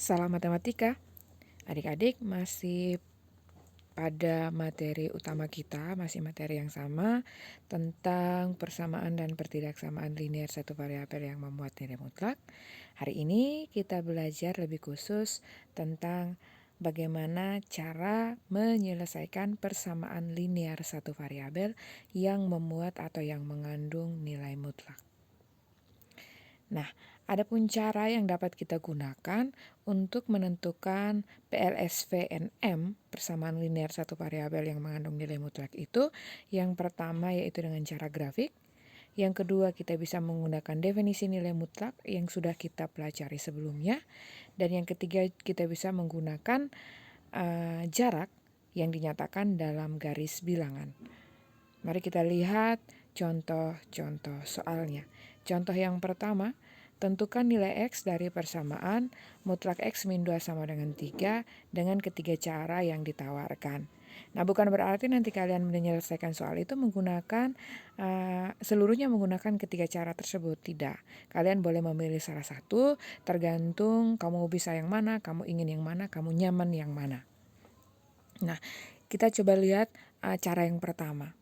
Salam matematika. Adik-adik masih pada materi utama kita, masih materi yang sama tentang persamaan dan pertidaksamaan linear satu variabel yang memuat nilai mutlak. Hari ini kita belajar lebih khusus tentang bagaimana cara menyelesaikan persamaan linear satu variabel yang memuat atau yang mengandung nilai mutlak. Nah, ada pun cara yang dapat kita gunakan untuk menentukan PLSVNM, persamaan linear satu variabel yang mengandung nilai mutlak itu. Yang pertama yaitu dengan cara grafik. Yang kedua kita bisa menggunakan definisi nilai mutlak yang sudah kita pelajari sebelumnya. Dan yang ketiga kita bisa menggunakan jarak yang dinyatakan dalam garis bilangan. Mari kita lihat contoh-contoh soalnya. Contoh yang pertama, tentukan nilai X dari persamaan mutlak X min 2 sama dengan 3 dengan ketiga cara yang ditawarkan. Nah, bukan berarti nanti kalian menyelesaikan soal itu menggunakan seluruhnya menggunakan ketiga cara tersebut. Tidak. Kalian boleh memilih salah satu, tergantung kamu bisa yang mana, kamu ingin yang mana, kamu nyaman yang mana. Nah, kita coba lihat cara yang pertama.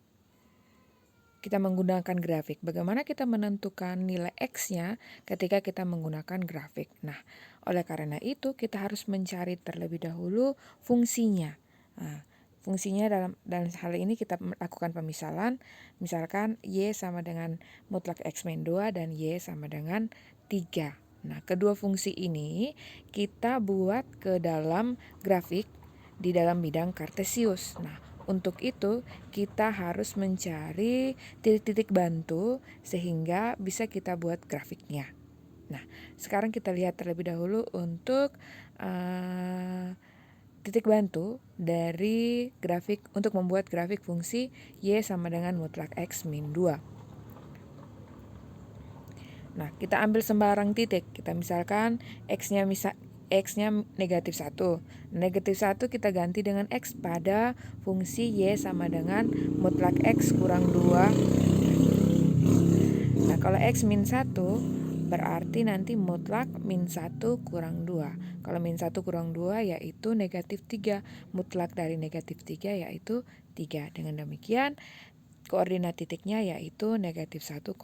Kita menggunakan grafik. Bagaimana kita menentukan nilai X-nya ketika kita menggunakan grafik? Nah, oleh karena itu kita harus mencari terlebih dahulu fungsinya. Nah, fungsinya dalam hal ini kita lakukan pemisalan. Misalkan Y sama dengan mutlak X min 2 dan Y sama dengan 3. Nah, kedua fungsi ini kita buat ke dalam grafik di dalam bidang kartesius. Nah, untuk itu kita harus mencari titik-titik bantu sehingga bisa kita buat grafiknya. Nah, sekarang kita lihat terlebih dahulu untuk titik bantu dari grafik untuk membuat grafik fungsi Y sama dengan mutlak X min 2. Nah, kita ambil sembarang titik. Kita misalkan X-nya negatif 1. Negatif 1 kita ganti dengan X pada fungsi Y sama dengan mutlak X kurang 2. Nah, kalau X min 1 berarti nanti mutlak min 1 kurang 2. Kalau min 1 kurang 2 yaitu negatif 3. Mutlak dari negatif 3 yaitu 3. Dengan demikian koordinat titiknya yaitu negatif 1,3.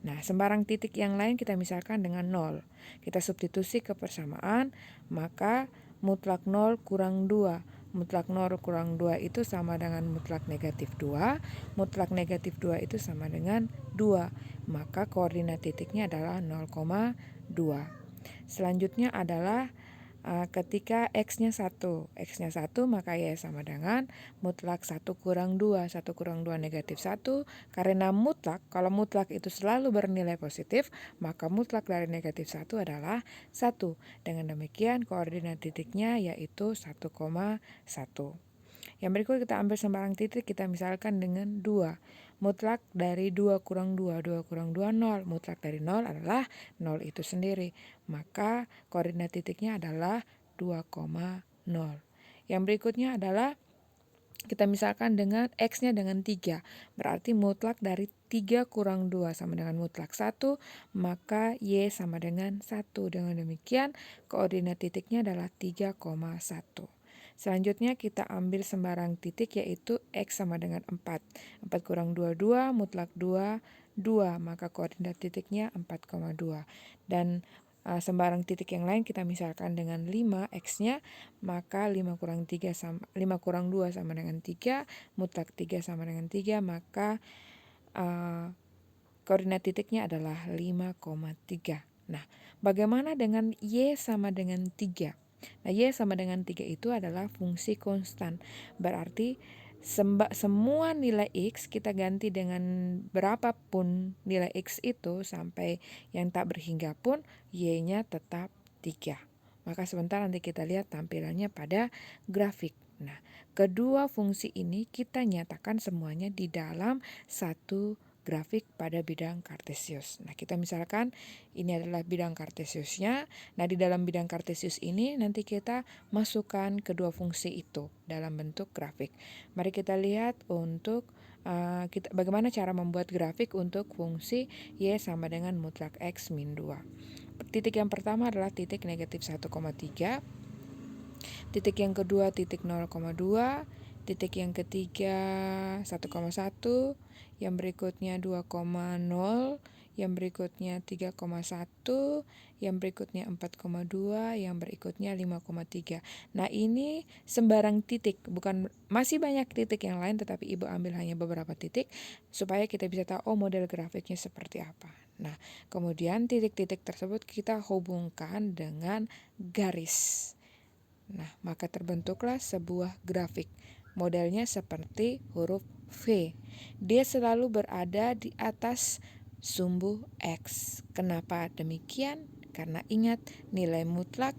Nah, sembarang titik yang lain kita misalkan dengan 0. Kita substitusi ke persamaan, maka mutlak 0 kurang 2. Mutlak 0 kurang 2 itu sama dengan mutlak negatif 2. Mutlak negatif 2 itu sama dengan 2. Maka koordinat titiknya adalah 0,2. Selanjutnya adalah ketika X-nya 1. X-nya 1 maka Y sama dengan mutlak 1 kurang 2. 1 kurang 2 negatif 1. Karena mutlak, kalau mutlak itu selalu bernilai positif, maka mutlak dari negatif 1 adalah 1. Dengan demikian koordinat titiknya yaitu 1,1. Yang berikut kita ambil sembarang titik, kita misalkan dengan 2. Mutlak dari 2 kurang 2, 2 kurang 2, 0. Mutlak dari 0 adalah 0 itu sendiri. Maka koordinat titiknya adalah 2,0. Yang berikutnya adalah kita misalkan dengan X-nya dengan 3. Berarti mutlak dari 3 kurang 2 sama dengan mutlak 1. Maka Y sama dengan 1. Dengan demikian koordinat titiknya adalah 3,1. Selanjutnya kita ambil sembarang titik yaitu X sama dengan 4. 4 kurang 2, 2. Mutlak 2, 2. Maka koordinat titiknya 4,2. Dan sembarang titik yang lain kita misalkan dengan 5 X-nya, maka 5 kurang 2 sama dengan 3, mutlak 3 sama dengan 3, maka koordinat titiknya adalah 5,3. Nah, bagaimana dengan Y sama dengan 3? Nah, Y sama dengan 3 itu adalah fungsi konstan. Berarti semua nilai X kita ganti dengan berapapun nilai X itu sampai yang tak berhingga pun Y-nya tetap 3. Maka sebentar nanti kita lihat tampilannya pada grafik. Nah, kedua fungsi ini kita nyatakan semuanya di dalam satu grafik pada bidang kartesius. Nah, kita misalkan ini adalah bidang kartesiusnya. Nah, di dalam bidang kartesius ini nanti kita masukkan kedua fungsi itu dalam bentuk grafik. Mari kita lihat untuk bagaimana cara membuat grafik untuk fungsi Y sama dengan mutlak X min 2. titik yang pertama adalah titik negatif 1,3, titik yang kedua titik 0,2, titik yang ketiga 1,1, yang berikutnya 2,0, yang berikutnya 3,1, yang berikutnya 4,2, yang berikutnya 5,3. Nah, ini sembarang titik, masih banyak titik yang lain, tetapi Ibu ambil hanya beberapa titik supaya kita bisa tahu model grafiknya seperti apa. Nah, kemudian titik-titik tersebut kita hubungkan dengan garis. Nah, maka terbentuklah sebuah grafik. Modelnya seperti huruf V. Dia selalu berada di atas sumbu X. Kenapa demikian? Karena ingat, nilai mutlak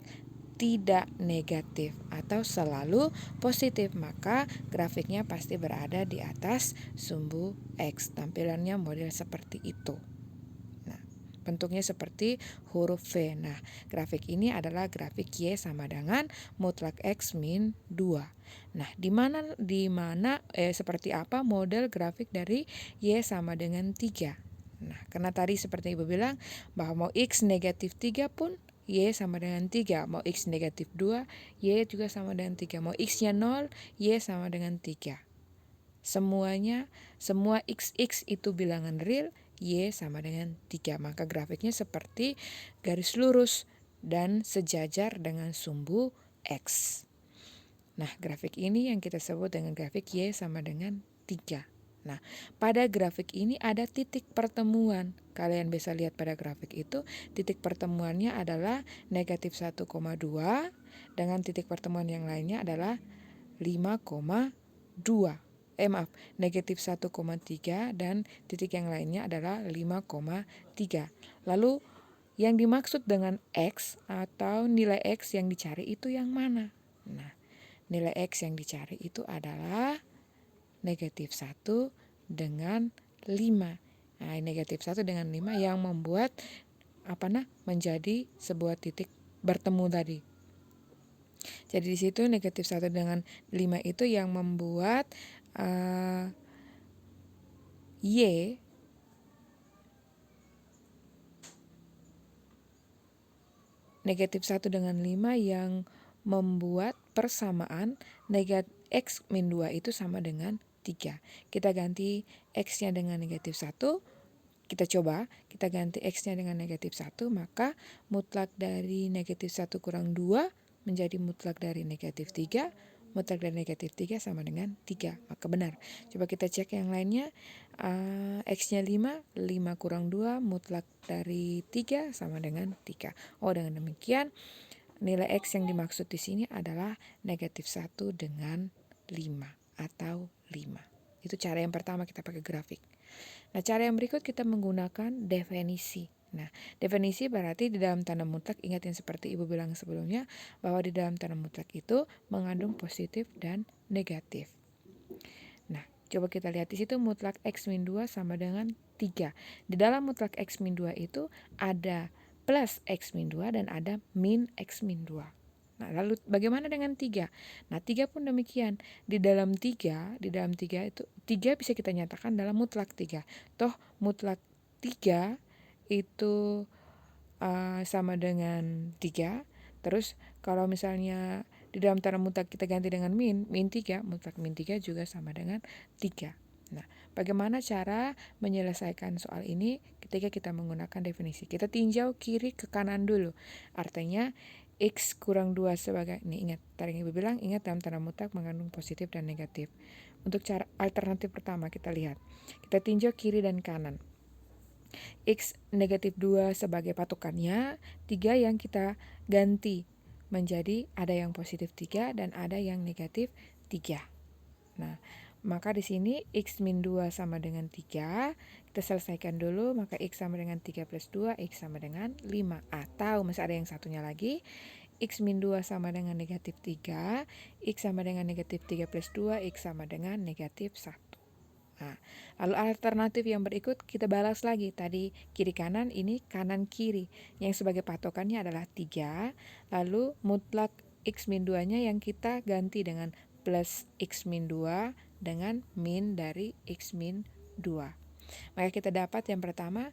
tidak negatif atau selalu positif, maka grafiknya pasti berada di atas sumbu X. Tampilannya model seperti itu. Bentuknya seperti huruf V. Nah, grafik ini adalah grafik Y sama dengan mutlak X min 2. Nah, seperti apa model grafik dari Y sama dengan 3? Nah, karena tadi seperti Ibu bilang bahwa mau X negatif 3 pun Y sama dengan 3. Mau X negatif 2, Y juga sama dengan 3. Mau X-nya 0, Y sama dengan 3. Semua XX itu bilangan real, Y sama dengan 3. Maka grafiknya seperti garis lurus dan sejajar dengan sumbu X. Nah, grafik ini yang kita sebut dengan grafik Y sama dengan 3. Nah, pada grafik ini ada titik pertemuan. Kalian bisa lihat pada grafik itu, titik pertemuannya adalah negatif 1,2 dengan titik pertemuan yang lainnya adalah 5,2. Negatif 1,3 dan titik yang lainnya adalah 5,3. Lalu yang dimaksud dengan X atau nilai X yang dicari itu yang mana? Nah, nilai X yang dicari itu adalah negatif 1 dengan 5. Nah, negatif 1 dengan 5 yang membuat menjadi sebuah titik bertemu tadi. Jadi di situ negatif 1 dengan 5 itu yang membuat Y negatif 1 dengan 5 yang membuat persamaan negatif X min 2 itu sama dengan 3. Kita ganti X-nya dengan negatif 1. Kita ganti X-nya dengan negatif 1. Maka mutlak dari negatif 1 kurang 2 menjadi mutlak dari negatif 3. Mutlak dari negatif 3 sama dengan 3. Maka benar. Coba kita cek yang lainnya. X-nya 5. 5 kurang 2 mutlak dari 3 sama dengan 3. Dengan demikian nilai X yang dimaksud di sini adalah negatif 1 dengan 5 atau 5. Itu cara yang pertama kita pakai grafik. Nah, cara yang berikut kita menggunakan definisi. Nah, definisi berarti di dalam tanda mutlak, ingat yang seperti Ibu bilang sebelumnya, bahwa di dalam tanda mutlak itu mengandung positif dan negatif. Nah, coba kita lihat di situ mutlak X min 2 sama dengan 3. Di dalam mutlak X min 2 itu ada plus X min 2 dan ada min X min 2. Nah, lalu bagaimana dengan 3? Nah, 3 pun demikian. Di dalam 3 itu 3 bisa kita nyatakan dalam mutlak 3. Toh mutlak 3 itu sama dengan 3. Terus kalau misalnya di dalam tanda mutlak kita ganti dengan min 3, mutlak min 3 juga sama dengan 3. Nah, bagaimana cara menyelesaikan soal ini ketika kita menggunakan definisi? Kita tinjau kiri ke kanan dulu. Artinya X kurang 2 sebagai, ini ingat, tadi Ibu bilang, ingat dalam tanda mutlak mengandung positif dan negatif. Untuk cara alternatif pertama kita lihat. Kita tinjau kiri dan kanan. X negatif 2 sebagai patokannya, 3 yang kita ganti menjadi ada yang positif 3 dan ada yang negatif 3. Nah, maka di sini X min 2 sama dengan 3. Kita selesaikan dulu, maka X sama dengan 3 plus 2, X sama dengan 5. Atau masih ada yang satunya lagi, X min 2 sama dengan negatif 3, X sama dengan negatif 3 plus 2, X sama dengan negatif 1. Nah, lalu alternatif yang berikut kita balas lagi. Tadi kiri kanan, ini kanan kiri. Yang sebagai patokannya adalah 3. Lalu mutlak X min 2-nya yang kita ganti dengan plus X min 2 dengan min dari X min 2. Maka kita dapat yang pertama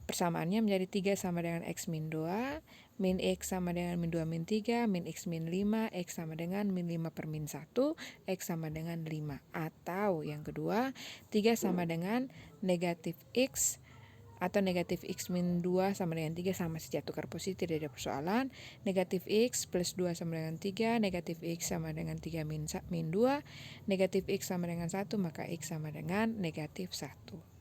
Persamaannya menjadi 3 sama dengan X min 2, min X sama dengan min 2 min 3, min X min 5, X sama dengan min 5 per min 1, X sama dengan 5. Atau yang kedua, 3 sama dengan negatif X atau negatif X min 2 sama dengan 3 sama saja, tukar posisi tidak ada persoalan. Negatif X plus 2 sama dengan 3, negatif X sama dengan 3 min 2, negatif X sama dengan 1, maka X sama dengan negatif 1.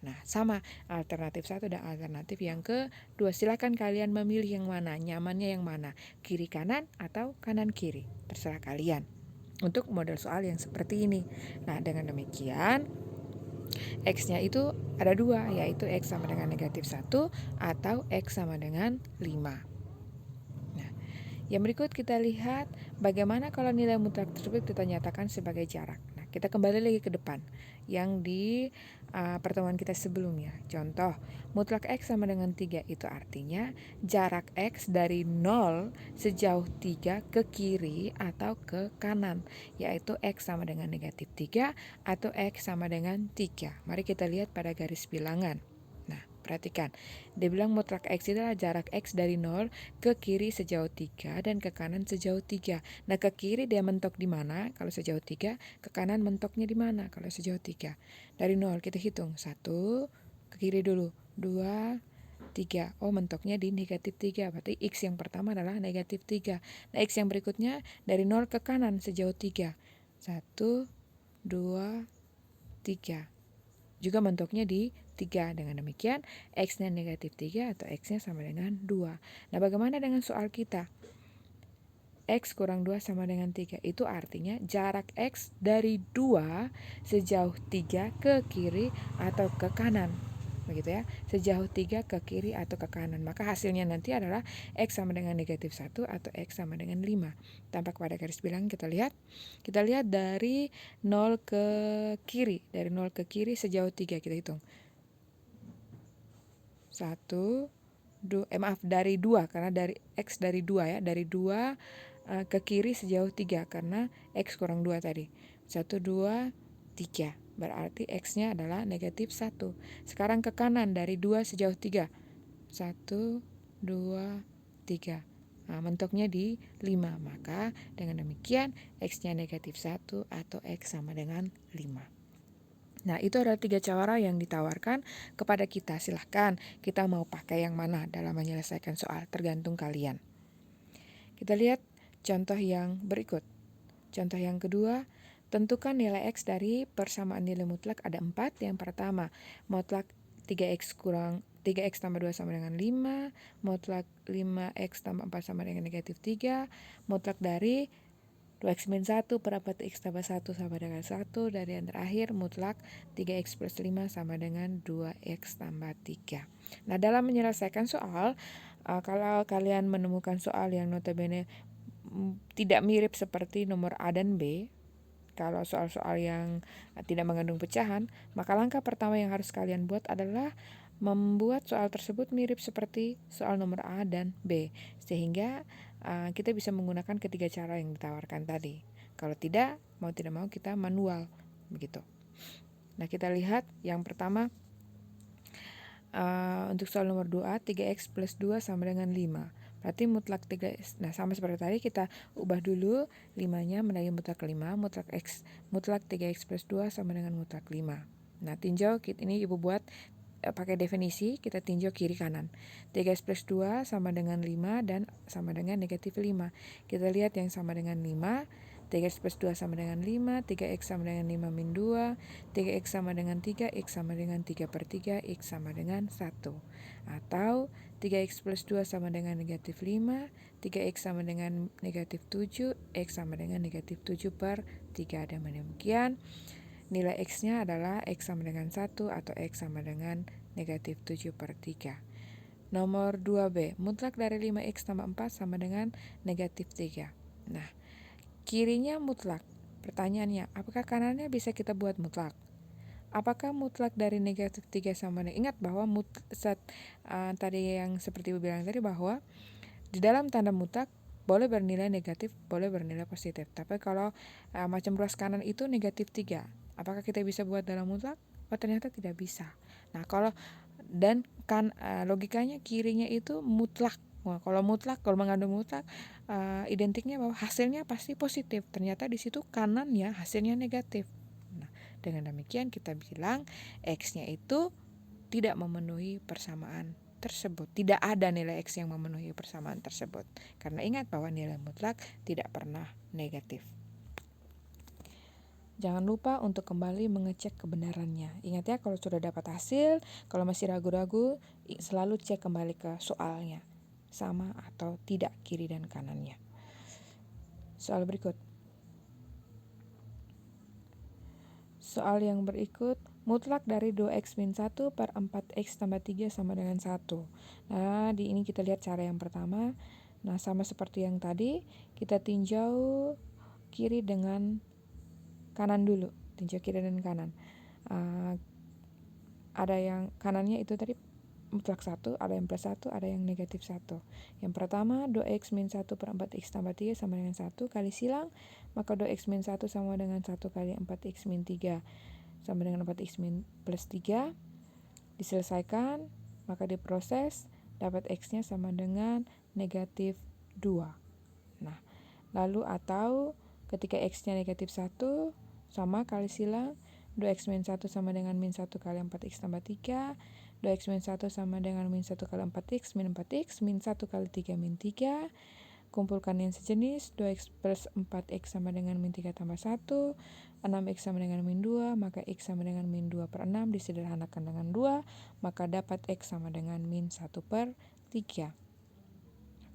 Nah, sama alternatif 1 dan alternatif yang kedua. Silakan kalian memilih yang mana, nyamannya yang mana, kiri kanan atau kanan kiri, terserah kalian untuk model soal yang seperti ini. Nah, dengan demikian X-nya itu ada 2, yaitu X sama dengan negatif 1 atau X sama dengan 5. Nah, yang berikut kita lihat bagaimana kalau nilai mutlak tersebut kita nyatakan sebagai jarak. Nah, kita kembali lagi ke depan yang di pertemuan kita sebelumnya. Contoh, mutlak X sama dengan 3 itu artinya jarak X dari 0 sejauh 3 ke kiri atau ke kanan, yaitu X sama dengan negatif 3 atau X sama dengan 3. Mari kita lihat pada garis bilangan. Nah, perhatikan, dia bilang mutlak X itu adalah jarak X dari 0 ke kiri sejauh 3 dan ke kanan sejauh 3. Nah, ke kiri dia mentok di mana? Kalau sejauh 3, ke kanan mentoknya di mana? Kalau sejauh 3. Dari 0 kita hitung. 1, ke kiri dulu. 2, 3. Oh, mentoknya di negatif 3. Berarti X yang pertama adalah negatif 3. Nah, X yang berikutnya dari 0 ke kanan sejauh 3. 1, 2, 3. Juga mentoknya di 3. Dengan demikian, X-nya negatif 3 atau X-nya sama dengan 2. Nah, bagaimana dengan soal kita? X kurang 2 sama dengan 3. Itu artinya jarak X dari 2 sejauh 3 ke kiri atau ke kanan. Begitu ya, sejauh 3 ke kiri atau ke kanan. Maka hasilnya nanti adalah X sama dengan negatif 1 atau X sama dengan 5. Tampak pada garis bilang kita lihat. Kita lihat dari 0 ke kiri. Dari 0 ke kiri sejauh 3 kita hitung. 1, 2, dari 2 karena dari X dari 2 ya. Dari 2 ke kiri sejauh 3 karena X kurang 2 tadi. 1, 2, 3. Berarti X-nya adalah negatif 1. Sekarang ke kanan dari 2 sejauh 3. 1, 2, 3. Nah, mentoknya di 5. Maka dengan demikian X-nya negatif 1 atau X sama dengan 5. Nah, itu adalah 3 cara yang ditawarkan kepada kita. Silahkan kita mau pakai yang mana dalam menyelesaikan soal, tergantung kalian. Kita lihat contoh yang berikut. Contoh yang kedua, tentukan nilai X dari persamaan nilai mutlak ada 4. Yang pertama, mutlak 3X tambah 2 sama dengan 5, mutlak 5X tambah 4 sama dengan negatif 3, mutlak dari 2X min 1 per 4X tambah 1 sama dengan 1, dari yang terakhir mutlak 3X plus 5 sama dengan 2X tambah 3. Nah, dalam menyelesaikan soal, kalau kalian menemukan soal yang notabene tidak mirip seperti nomor A dan B, kalau soal-soal yang tidak mengandung pecahan, maka langkah pertama yang harus kalian buat adalah membuat soal tersebut mirip seperti soal nomor A dan B, sehingga kita bisa menggunakan ketiga cara yang ditawarkan tadi. Kalau tidak, mau tidak mau kita manual, begitu. Nah, kita lihat yang pertama, untuk soal nomor 2, 3X plus 2 sama dengan 5. Berarti mutlak 3X. Nah, sama seperti tadi kita ubah dulu 5-nya menjadi mutlak 5, mutlak 3X plus 2 sama dengan mutlak 5. Nah, tinjau ini Ibu buat pakai definisi, kita tinjau kiri kanan. 3X plus 2 sama dengan 5 dan sama dengan negatif 5. Kita lihat yang sama dengan 5. 3X plus 2 sama dengan 5, 3X sama dengan 5 min 2, 3X sama dengan 3, X sama dengan 3 per 3, X sama dengan 1. Atau 3X plus 2 sama dengan negatif 5, 3X sama dengan negatif 7, X sama dengan negatif 7 per 3. Dan demikian nilai X-nya adalah X sama dengan 1 atau X sama dengan negatif 7 per 3. Nomor 2B, mutlak dari 5X tambah 4 sama dengan negatif 3. Nah, kirinya mutlak. Pertanyaannya, apakah kanannya bisa kita buat mutlak? Apakah mutlak dari negatif 3 sama dengan, ingat bahwa tadi yang seperti Ibu bilang tadi, bahwa di dalam tanda mutlak boleh bernilai negatif, boleh bernilai positif. Tapi kalau macam ruas kanan itu negatif 3, apakah kita bisa buat dalam mutlak? Oh, ternyata tidak bisa. Nah, kalau dan logikanya kirinya itu mutlak. Wah, kalau mengandung mutlak, identiknya bahwa hasilnya pasti positif. Ternyata di situ kanannya hasilnya negatif. Nah, dengan demikian kita bilang X-nya itu tidak memenuhi persamaan tersebut. Tidak ada nilai X yang memenuhi persamaan tersebut. Karena ingat bahwa nilai mutlak tidak pernah negatif. Jangan lupa untuk kembali mengecek kebenarannya. Ingat ya, kalau sudah dapat hasil, kalau masih ragu-ragu, selalu cek kembali ke soalnya. Sama atau tidak kiri dan kanannya. Soal berikut. Soal yang berikut, mutlak dari 2x min 1 per 4x tambah 3 sama dengan 1. Nah, di ini kita lihat cara yang pertama. Nah, sama seperti yang tadi, kita tinjau kiri dengan kanan dulu. Tinjau kiri dan kanan. Ada yang kanannya itu tadi mutlak 1, ada yang plus 1, ada yang negatif 1. Yang pertama, 2x min 1 per 4x tambah 3 sama dengan 1 kali silang, maka 2x min 1 sama dengan 1 kali 4x min 3 sama dengan 4x min plus 3. Diselesaikan, maka diproses, dapat x-nya sama dengan negatif 2. Nah, lalu atau ketika x-nya negatif 1, sama kali silang, 2x min 1 sama dengan min 1 kali 4x tambah 3, 2x min 1 sama dengan min 1 kali 4x, min 4x, min 1 kali 3 min 3, kumpulkan yang sejenis, 2x plus 4x sama dengan min 3 tambah 1, 6x sama dengan min 2, maka x sama dengan min 2 per 6, disederhanakan dengan 2, maka dapat x sama dengan min 1 per 3.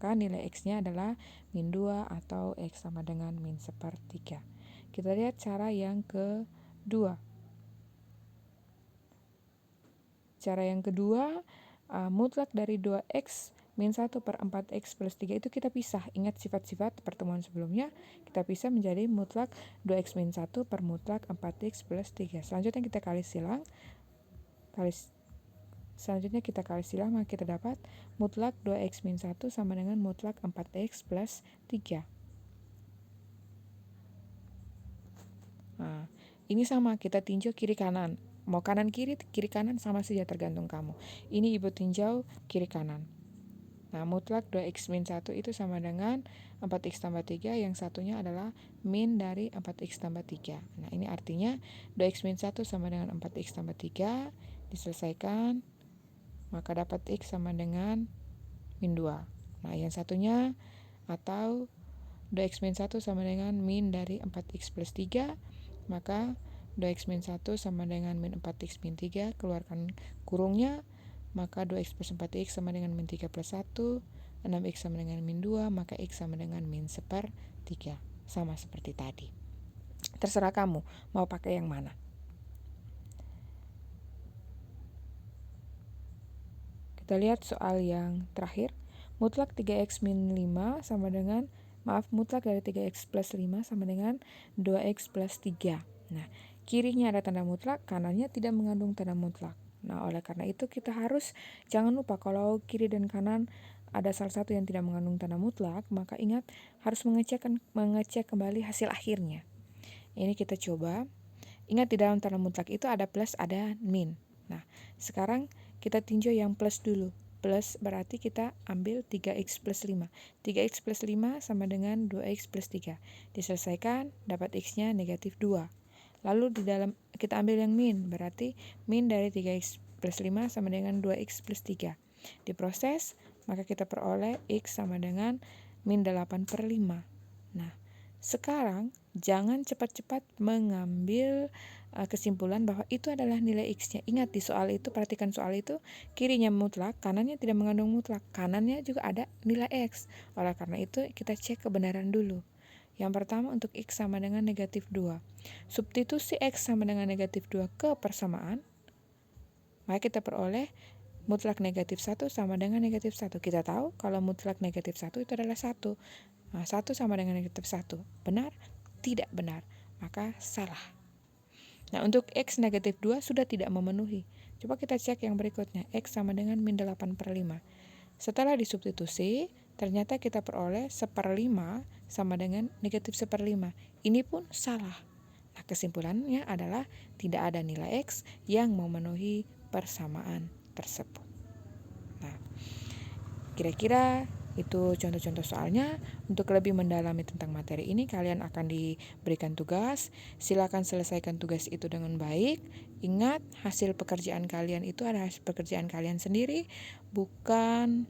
Maka nilai x-nya adalah min 2 atau x sama dengan min 1/3. Kita lihat cara yang kedua. Cara yang kedua, mutlak dari 2x min 1 per 4x plus 3 itu kita pisah. Ingat sifat-sifat pertemuan sebelumnya, kita pisah menjadi mutlak 2x min 1 per mutlak 4x plus 3. Selanjutnya kita kali silang. Maka kita dapat mutlak 2x min 1 sama dengan mutlak 4x plus 3. Nah, ini sama, kita tinjau kiri kanan. Mau kanan kiri kanan sama saja tergantung kamu. Ini ibu tinjau kiri kanan. Nah, mutlak 2x min 1 itu sama dengan 4x tambah 3, yang satunya adalah min dari 4x tambah 3. Nah, ini artinya 2x min 1 sama dengan 4x tambah 3, diselesaikan, maka dapat x sama dengan min 2. Nah, yang satunya atau 2x min 1 sama dengan min dari 4x plus 3, maka 2x min 1 sama dengan min 4x min 3, keluarkan kurungnya, maka 2x plus 4x sama dengan min 3 plus 1, 6x sama dengan min 2, maka x sama dengan min 1/3. Sama seperti tadi. Terserah kamu mau pakai yang mana. Kita lihat soal yang terakhir. Mutlak 3x min 5 sama dengan, mutlak dari 3x plus 5 sama dengan 2x plus 3. Nah, kirinya ada tanda mutlak, kanannya tidak mengandung tanda mutlak. Nah, oleh karena itu kita harus, jangan lupa kalau kiri dan kanan ada salah satu yang tidak mengandung tanda mutlak, maka ingat harus mengecek kembali hasil akhirnya. Ini kita coba. Ingat di dalam tanda mutlak itu ada plus, ada min. Nah, sekarang kita tinjau yang plus dulu. Plus berarti kita ambil 3x plus 5. 3x plus 5 sama dengan 2x plus 3. Diselesaikan, dapat x-nya negatif 2. Lalu di dalam kita ambil yang min, berarti min dari 3x plus 5 sama dengan 2x plus 3. Diproses, maka kita peroleh x sama dengan min 8/5. Nah, sekarang jangan cepat-cepat mengambil kesimpulan bahwa itu adalah nilai x-nya. Ingat di soal itu, perhatikan soal itu, kirinya mutlak, kanannya tidak mengandung mutlak. Kanannya juga ada nilai x. Oleh karena itu kita cek kebenaran dulu. Yang pertama untuk x sama dengan negatif 2. Substitusi x sama dengan negatif 2 ke persamaan, maka kita peroleh mutlak negatif 1 sama dengan negatif 1. Kita tahu kalau mutlak negatif 1 itu adalah 1. Nah, 1 sama dengan negatif 1. Benar? Tidak benar. Maka salah. Nah, untuk x negatif 2 sudah tidak memenuhi. Coba kita cek yang berikutnya. X sama dengan min 8/5. Setelah disubstitusi, ternyata kita peroleh 1/5 sama dengan negatif 1/5. Ini pun salah. Nah, kesimpulannya adalah tidak ada nilai x yang memenuhi persamaan tersebut. Nah, kira-kira itu contoh-contoh soalnya. Untuk lebih mendalami tentang materi ini, kalian akan diberikan tugas. Silakan selesaikan tugas itu dengan baik. Ingat, hasil pekerjaan kalian itu adalah hasil pekerjaan kalian sendiri, bukan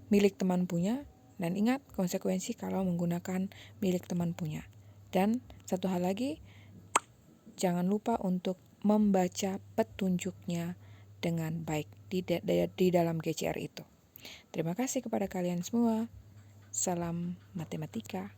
milik teman punya. Dan ingat konsekuensi kalau menggunakan milik teman punya. Dan satu hal lagi, jangan lupa untuk membaca petunjuknya dengan baik di dalam GCR itu. Terima kasih kepada kalian semua. Salam matematika.